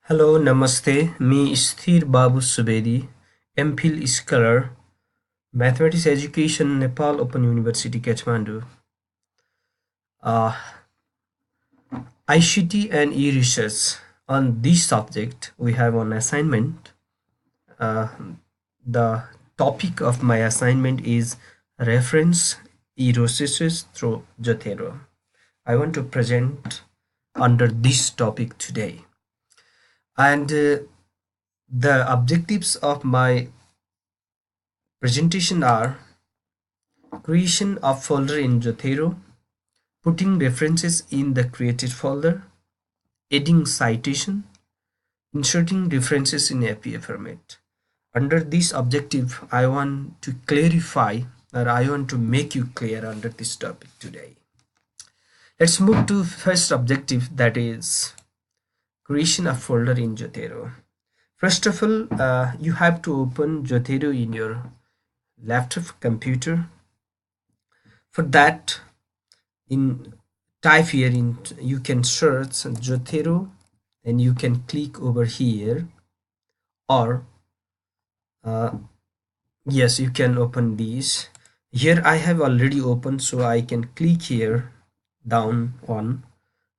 Hello नमस्ते मी Sthir Babu Subedi MPhil scholar mathematics education Nepal Open University Kathmandu ICT and e-research. On this subject we have one assignment. uh, the topic of my assignment is reference e-researches through Jotero. I want to present under this topic today, and the objectives of my presentation are creation of folder in Jotero, putting references in the created folder, adding citation, inserting references in APA format. Under this objective, I want to clarify, or I want to make you clear under this topic today. Let's move to first objective, that is creation of folder in Jotero. First of all, you have to open Jotero in your laptop computer. For that, in type here, in you can search Jotero and you can click over here, or yes, you can open these. Here I have already opened, so I can click here down on,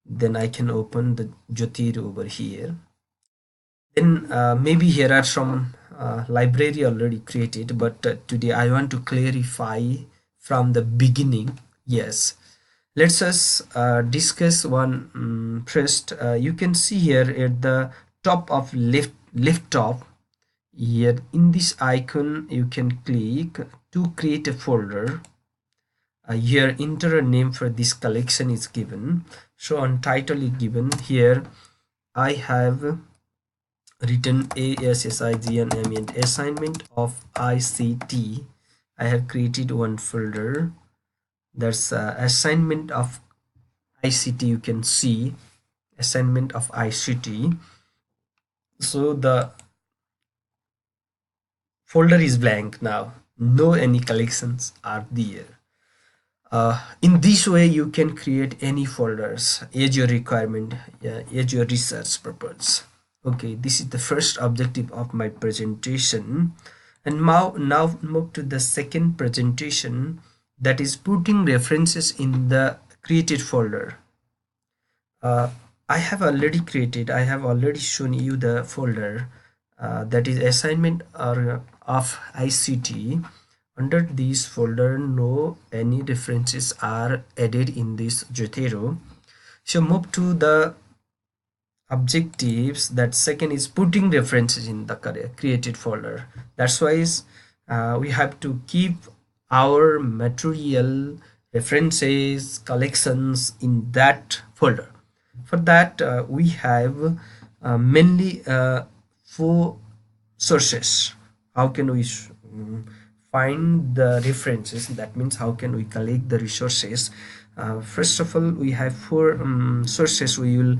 then I can open the Jotero over here. Then maybe here are some library already created, but today I want to clarify from the beginning. Yes, let's us discuss one first. You can see here at the top of left top, here in this icon you can click to create a folder. Here enter a name for this collection is given, so on title is given. Here I have written ASSIGNM assignment of ICT. I have created one folder, that's assignment of ICT. You can see assignment of ICT, so the folder is blank now, no any collections are there. In this way you can create any folders as your requirement, as your research purpose. Okay, this is the first objective of my presentation. And now move to the second presentation, that is putting references in the created folder. I have already shown you the folder, that is assignment or of ICT. Under this folder, no any references are added in this Jotero. So move to the objectives. That second is putting references in the created folder. That's why we have to keep our material, references, collections in that folder. For that we have mainly four sources. How can we find the references? That means how can we collect the resources? First of all, we have four sources we will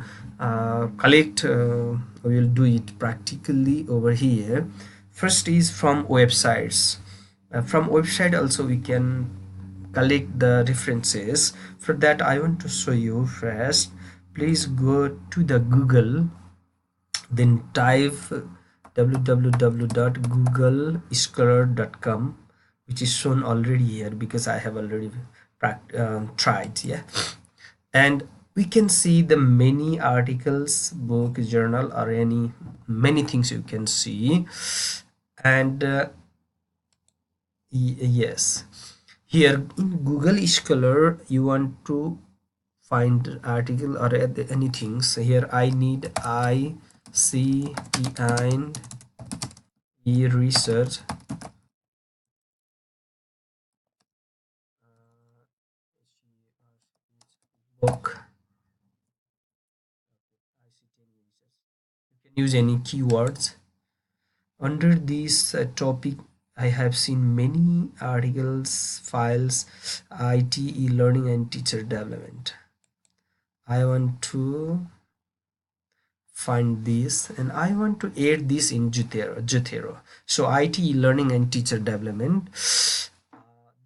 collect. We will do it practically over here. First is from websites. From website also we can collect the references. For that I want to show you first. Please go to the Google, then type www.googlescholar.com, which is shown already here because I have already tried. Yeah, and we can see the many articles, book, journal, or any many things you can see. And yes, here in Google Scholar you want to find article or anything. So here I need ICT and e-research. Book. You can use any keywords. Under this topic, I have seen many articles, files, IT, e-learning and teacher development. I want to find this and I want to add this in Jotero. So IT, learning and teacher development,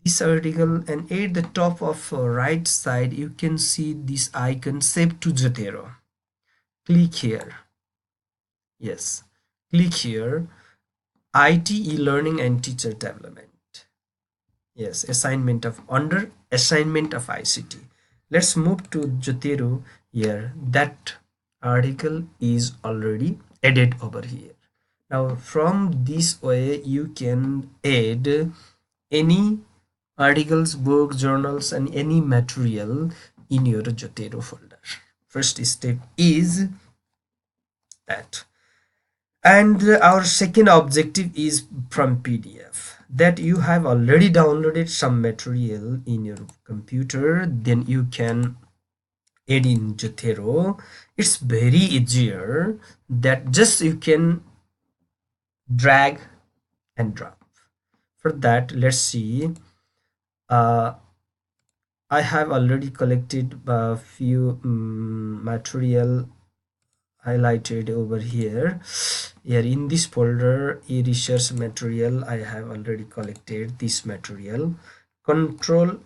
this article, and at the top of right side you can see this icon save to Jotero. Click here. Yes, click here, IT e-learning and teacher development. Yes, assignment of under assignment of ICT. Let's move to Jyotiru here. That article is already added over here. Now from this way you can add any articles, books, journals and any material in your Jyotiru folder. First step is that. And our second objective is from PDF, that you have already downloaded some material in your computer, then you can add in Jotero. It's very easier, that just you can drag and drop. For that, let's see. uh, I have already collected a few material highlighted over here in this folder. E-research material, I have already collected this material. Control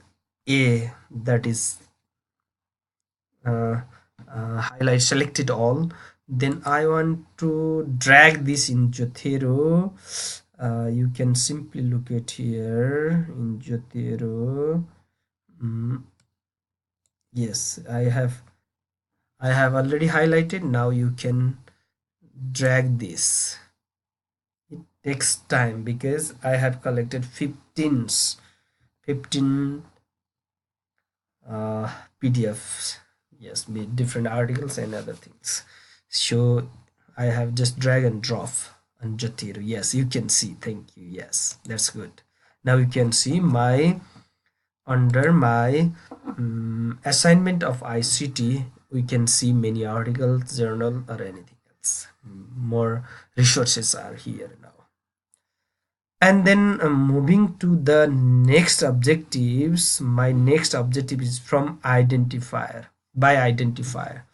A, that is uh, highlight selected all. Then I want to drag this in Jotero. You can simply look at here in Jotero. Yes, I have already highlighted. Now you can drag this. It takes time because I have collected 15 PDFs. Yes, with different articles and other things. So I have just drag and drop on Jatiru. Yes, you can see. Thank you. Yes, that's good. Now you can see my under my assignment of ICT. We can see many articles, journal, or anything else. More resources are here now. And then moving to the next objectives, my next objective is from identifier. By identifier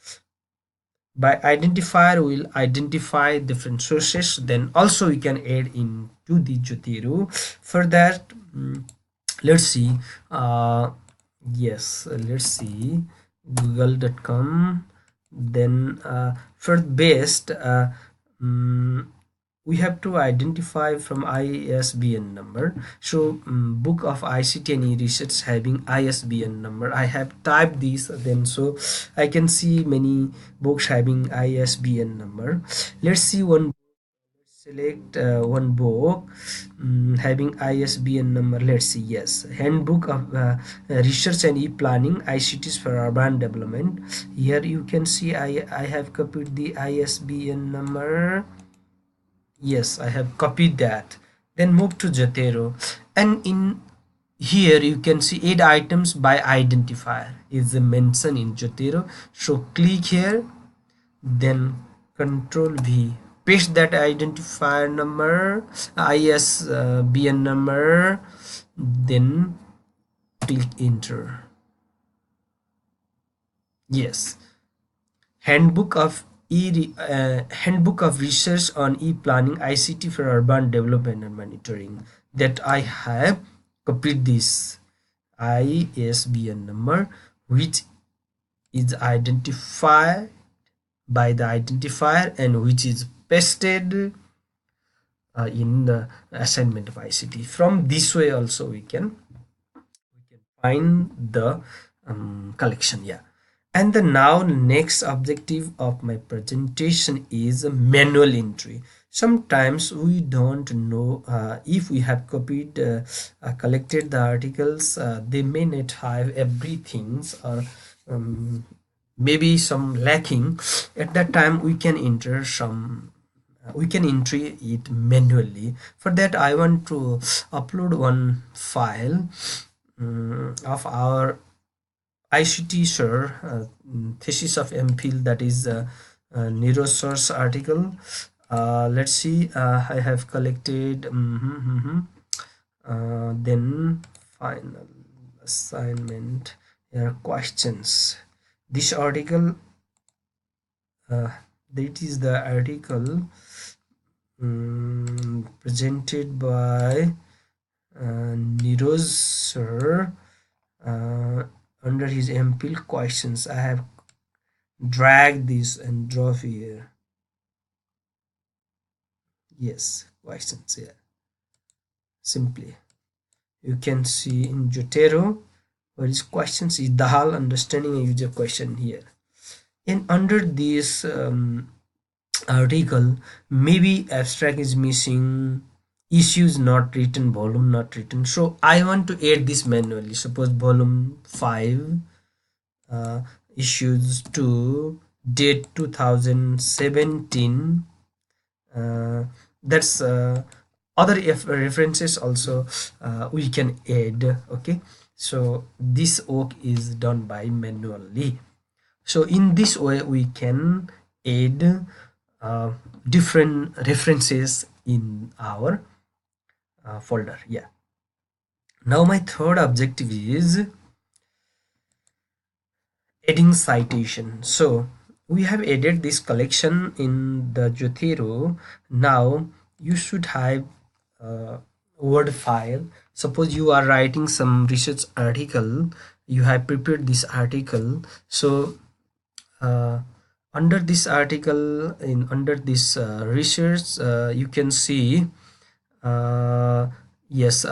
will identify different sources, then also we can add into the Jyotiru. For that, let's see. Yes, let's see google.com. Then for best, we have to identify from ISBN number. So book of ICT and e-research having ISBN number, I have typed this, then so I can see many books having ISBN number. Let's see one. Select one book having ISBN number. Let's see. Yes, handbook of research and e-planning, ICTs for urban development. Here you can see I have copied the ISBN number. Yes, I have copied that. Then move to Jotero, and in here you can see add items by identifier is mentioned in Jotero. So click here, then Control V, paste that identifier number, ISBN number, then click enter. Yes, handbook of research on e-planning, ICT for urban development and monitoring, that I have copied this ISBN number, which is identified by the identifier and which is pasted in the assignment of ICT. From this way also we can find the collection. Yeah. And the now next objective of my presentation is a manual entry. Sometimes we don't know if we have copied collected the articles, they may not have everything, or maybe some lacking. At that time we can enter some, we can entry it manually. For that I want to upload one file of our ICT sir thesis of MPhil, that is neurosource article. Let's see, I have collected then final assignment here, questions. This article, that is the article presented by Niroz sir under his MPhil questions. I have dragged this and drop here. Yes, questions here. Simply, you can see in Jotero where is questions is Dahal understanding a user question here. And under this article, maybe abstract is missing, issues not written, volume not written. So I want to add this manually. Suppose volume 5, uh, issues 2, date 2017. uh, that's other references also we can add. Okay, so this work is done by manually. So in this way we can add uh, different references in our folder. Yeah, now my third objective is adding citation. So we have added this collection in the Jotero. Now you should have a word file. Suppose you are writing some research article, you have prepared this article. So uh, under this article, in under this research, you can see uh, yes,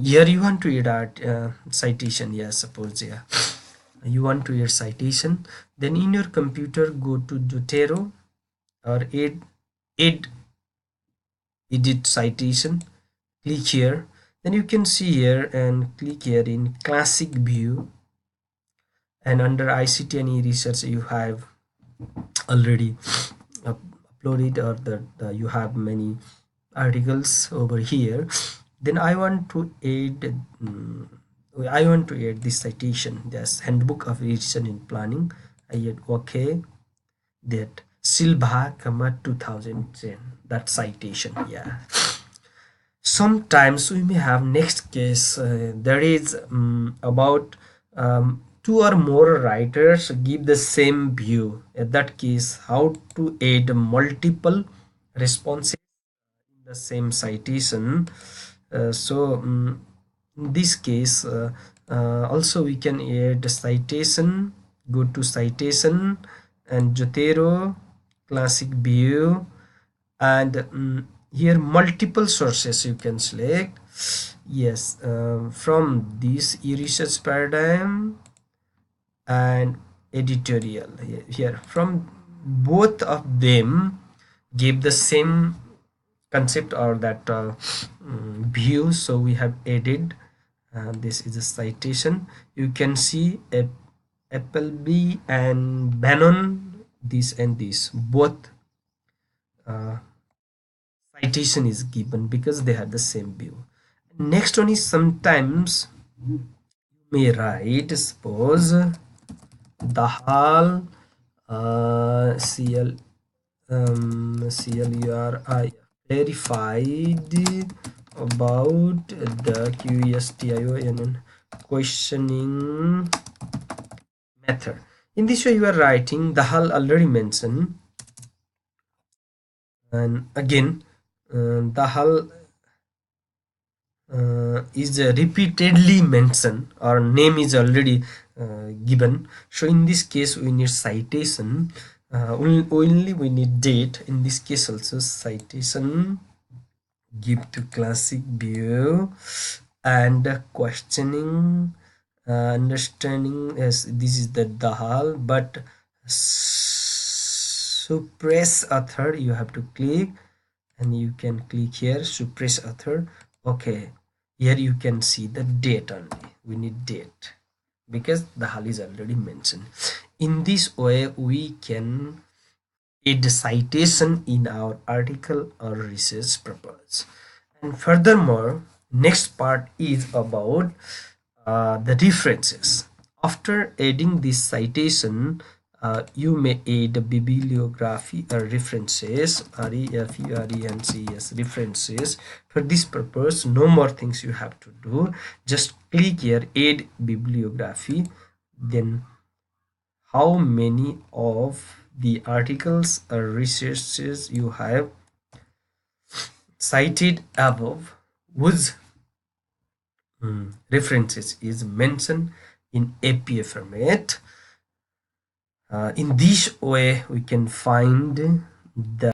here you want to add citation. Yes, suppose, yeah, you want to add citation, then in your computer go to Dotero or add edit citation, click here, then you can see here and click here in classic view, and under ICT and e-research you have already uploaded, or the you have many articles over here. Then I want to add this citation, yes, handbook of research in planning. I add okay, that Silva, 2010, that citation. Yeah, sometimes we may have next case, there is about two or more writers give the same view. In that case, how to add multiple responses in the same citation. In this case, also we can add citation, go to citation and Jotero, classic view, and here multiple sources you can select. Yes, from this e-research paradigm and editorial. Here from both of them give the same concept or that view, so we have added this is a citation. You can see Appleby and Bannon, this and this both uh, citation is given because they have the same view. Next one is sometimes you may write, suppose the hall CL CLURI verified about the QESTION questioning method. In this way you are writing the hull already mentioned, and again the hull is repeatedly mentioned, or name is already given. So in this case we need citation, only we need date. In this case also citation, give to classic view, and questioning understanding, as this is the Dahal, but suppress author you have to click, and you can click here suppress author. Okay, here you can see the date only, we need date because the hal is already mentioned. In this way we can add citation in our article or research purpose. And furthermore, next part is about the references. After adding this citation, you may add a bibliography or references, references references. For this purpose, no more things you have to do. Just click here, add bibliography. Then how many of the articles or researches you have cited above whose references is mentioned in APA format. In this way we can find the